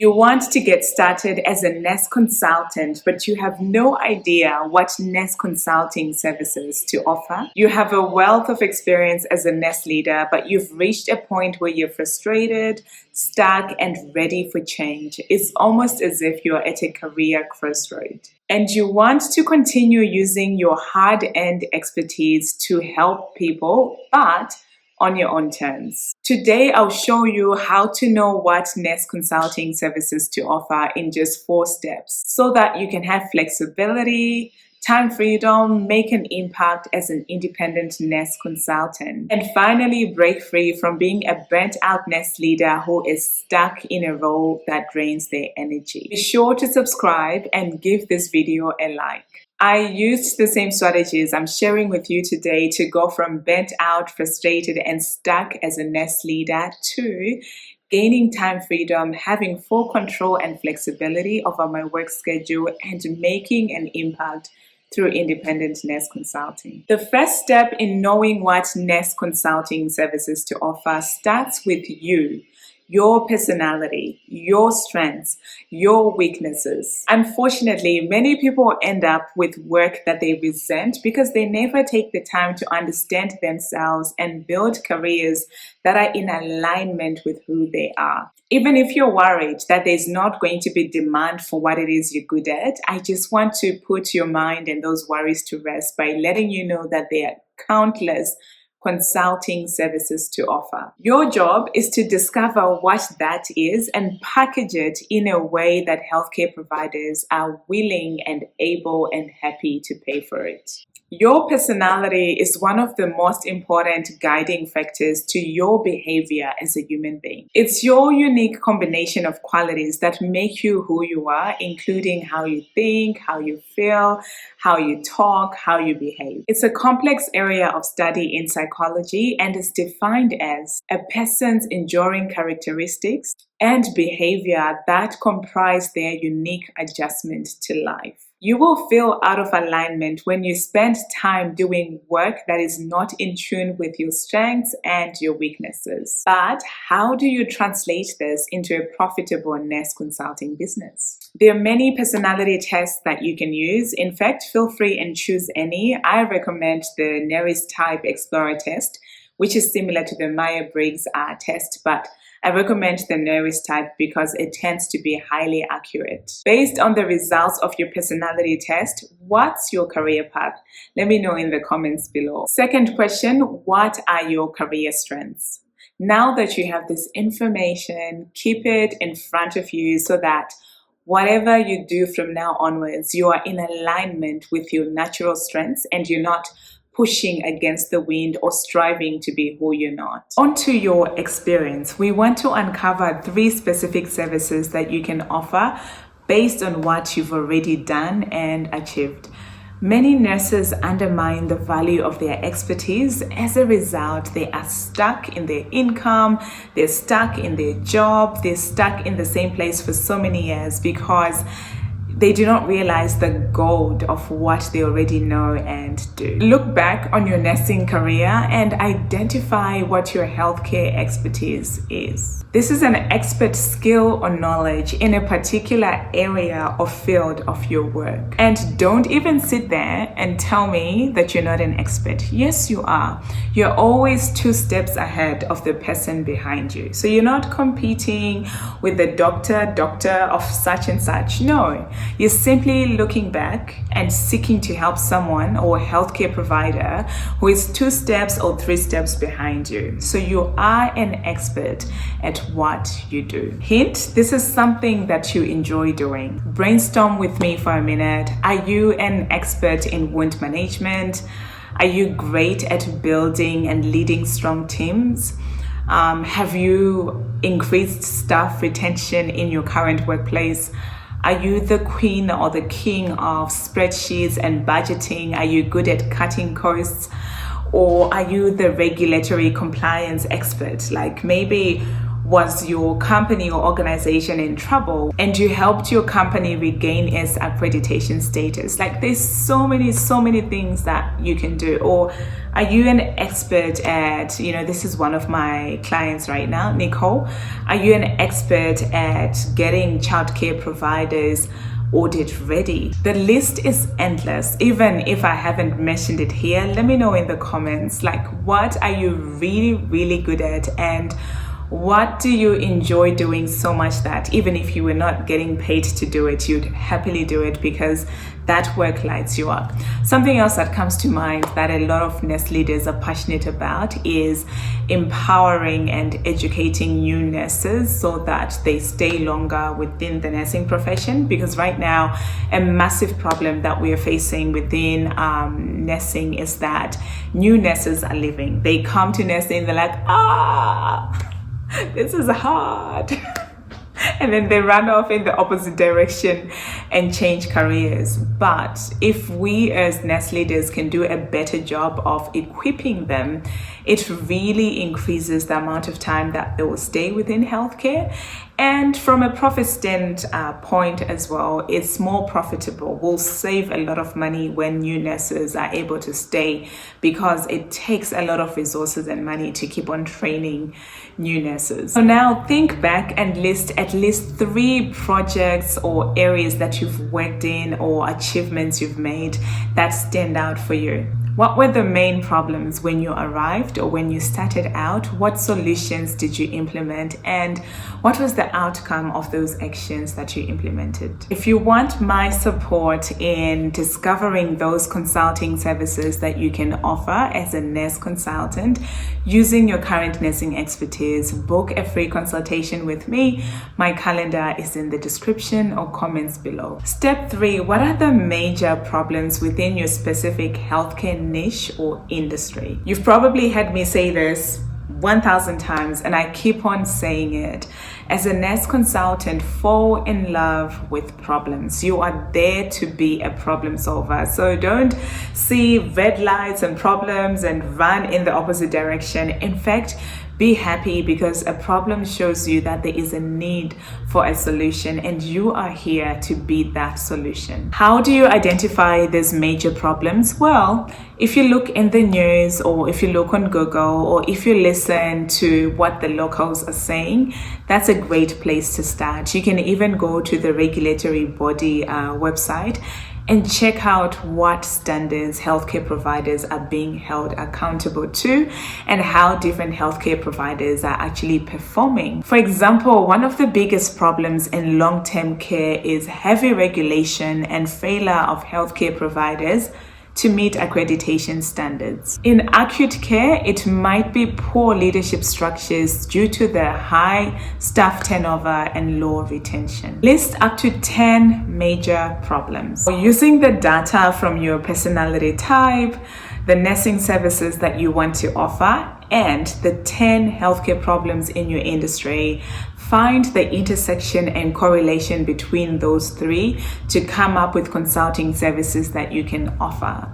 You want to get started as a nest consultant, but you have no idea what nest consulting services to offer. You have a wealth of experience as a nest leader, but you've reached a point where you're frustrated, stuck, and ready for change. It's almost as if you're at a career crossroad. And you want to continue using your hard-earned expertise to help people, but on your own terms. Today, I'll show you how to know what nest consulting services to offer in just 4 steps so that you can have flexibility, time freedom, make an impact as an independent nest consultant, and finally break free from being a burnt out nest leader who is stuck in a role that drains their energy. Be sure to subscribe and give this video a like. I used the same strategies I'm sharing with you today to go from burnt out, frustrated, and stuck as a nest leader to gaining time freedom, having full control and flexibility over my work schedule, and making an impact through independent nest consulting. The first step in knowing what nest consulting services to offer starts with you. Your personality, your strengths, your weaknesses. Unfortunately, many people end up with work that they resent because they never take the time to understand themselves and build careers that are in alignment with who they are. Even if you're worried that there's not going to be demand for what it is you're good at, I just want to put your mind and those worries to rest by letting you know that there are countless consulting services to offer. Your job is to discover what that is and package it in a way that healthcare providers are willing and able and happy to pay for it. Your personality is one of the most important guiding factors to your behavior as a human being. It's your unique combination of qualities that make you who you are, including how you think, how you feel, how you talk, how you behave. It's a complex area of study in psychology and is defined as a person's enduring characteristics and behavior that comprise their unique adjustment to life. You will feel out of alignment when you spend time doing work that is not in tune with your strengths and your weaknesses. But how do you translate this into a profitable nest consulting business? There are many personality tests that you can use. In fact, feel free and choose any. I recommend the Neris Type Explorer test, which is similar to the Myers-Briggs test, but I recommend the Neris type because it tends to be highly accurate. Based on the results of your personality test, what's your career path? Let me know in the comments below. Second question, what are your career strengths? Now that you have this information, keep it in front of you so that whatever you do from now onwards, you are in alignment with your natural strengths and you're not pushing against the wind or striving to be who you're not. Onto your experience, we want to uncover 3 specific services that you can offer based on what you've already done and achieved. Many nurses undermine the value of their expertise. As a result, they are stuck in their income, they're stuck in their job, they're stuck in the same place for so many years because they do not realize the gold of what they already know and do. Look back on your nursing career and identify what your healthcare expertise is. This is an expert skill or knowledge in a particular area or field of your work. And don't even sit there and tell me that you're not an expert. Yes, you are. You're always 2 steps ahead of the person behind you. So you're not competing with the doctor of such and such. No, you're simply looking back and seeking to help someone or a healthcare provider who is 2 steps or 3 steps behind you. So you are an expert at what you do. Hint, this is something that you enjoy doing. Brainstorm with me for a minute. Are you an expert in wound management? Are you great at building and leading strong teams? Have you increased staff retention in your current workplace? Are you the queen or the king of spreadsheets and budgeting? Are you good at cutting costs? Or are you the regulatory compliance expert? Like maybe Was your company or organization in trouble and you helped your company regain its accreditation status? Like, there's so many things that you can do. Or are you an expert at, this is one of my clients right now, Nicole. Are you an expert at getting childcare providers audit ready? The list is endless. Even if I haven't mentioned it here, let me know in the comments, like, what are you really good at, and what do you enjoy doing so much that even if you were not getting paid to do it, you'd happily do it because that work lights you up? Something else that comes to mind that a lot of nurse leaders are passionate about is empowering and educating new nurses so that they stay longer within the nursing profession. Because right now, a massive problem that we are facing within nursing is that new nurses are leaving. They come to nursing, they're like, this is hard. And then they run off in the opposite direction and change careers. But if we as nurse leaders can do a better job of equipping them, it really increases the amount of time that they will stay within healthcare. And from a profit standpoint as well, it's more profitable. We'll save a lot of money when new nurses are able to stay, because it takes a lot of resources and money to keep on training new nurses. So now think back and list at least 3 projects or areas that you've worked in or achievements you've made that stand out for you. What were the main problems when you arrived or when you started out? What solutions did you implement? And what was the outcome of those actions that you implemented? If you want my support in discovering those consulting services that you can offer as a nurse consultant using your current nursing expertise, book a free consultation with me. My calendar is in the description or comments below. Step 3, what are the major problems within your specific healthcare niche or industry? You've probably heard me say this 1,000 times, and I keep on saying it. As a nurse consultant, fall in love with problems. You are there to be a problem solver. So don't see red lights and problems and run in the opposite direction. In fact, be happy, because a problem shows you that there is a need for a solution and you are here to be that solution. How do you identify these major problems? Well, if you look in the news, or if you look on Google, or if you listen to what the locals are saying, that's a great place to start. You can even go to the regulatory body website and check out what standards healthcare providers are being held accountable to and how different healthcare providers are actually performing. For example, one of the biggest problems in long-term care is heavy regulation and failure of healthcare providers to meet accreditation standards. In acute care, it might be poor leadership structures due to the high staff turnover and low retention. List up to 10 major problems. Using the data from your personality type, the nursing services that you want to offer, and the 10 healthcare problems in your industry, find the intersection and correlation between those 3 to come up with consulting services that you can offer.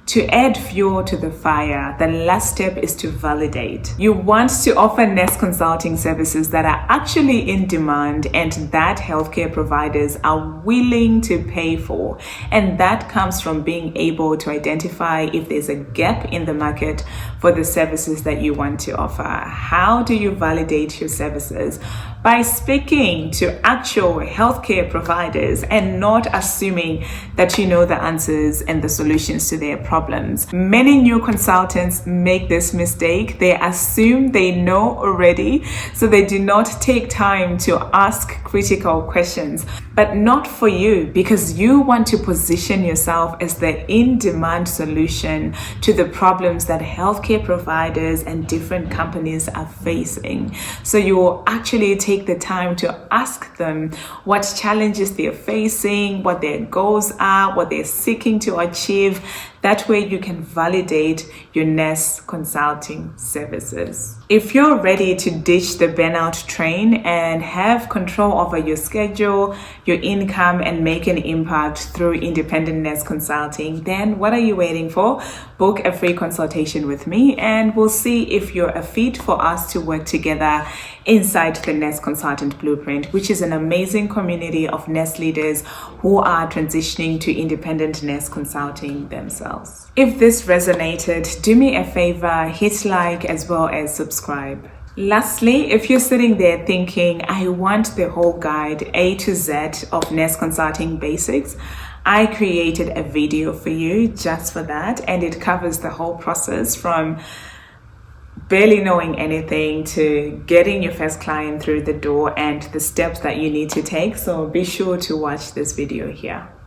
To add fuel to the fire, the last step is to validate. You want to offer nurse consulting services that are actually in demand and that healthcare providers are willing to pay for. And that comes from being able to identify if there's a gap in the market for the services that you want to offer. How do you validate your services? By speaking to actual healthcare providers and not assuming that you know the answers and the solutions to their problems. Many new consultants make this mistake. They assume they know already, so they do not take time to ask critical questions. But not for you, because you want to position yourself as the in-demand solution to the problems that healthcare providers and different companies are facing. So you will actually take the time to ask them what challenges they're facing, what their goals are, what they're seeking to achieve. That way you can validate your Nest consulting services. If you're ready to ditch the burnout train and have control over your schedule, your income, and make an impact through independent Nest consulting, then what are you waiting for? Book a free consultation with me and we'll see if you're a fit for us to work together inside the Nest Consultant Blueprint, which is an amazing community of Nest leaders who are transitioning to independent Nest consulting themselves. If this resonated, do me a favor, hit like as well as subscribe. Lastly, if you're sitting there thinking, I want the whole guide A to Z of Nest Consulting Basics, I created a video for you just for that, and it covers the whole process from barely knowing anything to getting your first client through the door and the steps that you need to take. So be sure to watch this video here.